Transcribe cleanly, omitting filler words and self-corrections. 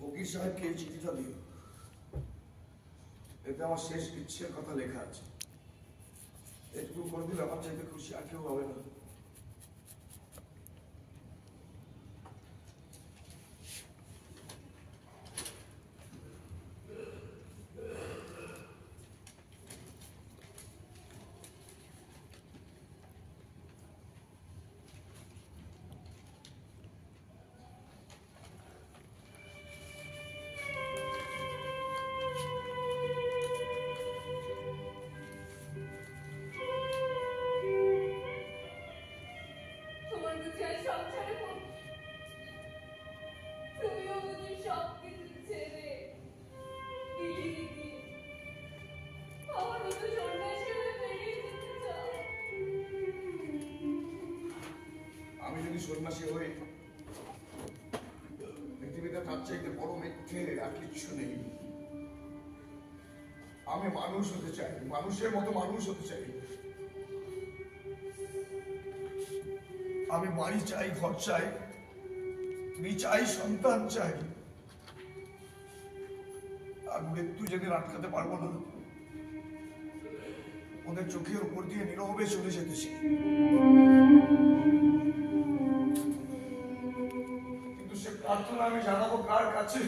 ফকির সাহেবকে এই চিঠিটা দিও, এতে আমার শেষ ইচ্ছের কথা লেখা আছে। এটুকু করে দিলে আমার চাইতে খুশি আর কেউ হবে না। আমি যদি সন্ন্যাসী হই, পৃথিবীতে তার চাইতে বড় মিথ্যে আর কিচ্ছু নেই। আমি মানুষ হতে চাই, মানুষের মতো মানুষ হতে চাই। আমি বাড়ি চাই, ঘর চাই, স্ত্রী চাই, সন্তান চাই। আর মৃত্যু যেদিন আটকাতে পারবো না, ওদের চোখের উপর দিয়ে নীরবে চলে যেতেছি। কিন্তু সে প্রার্থনা আমি জানাবো কার কাছে?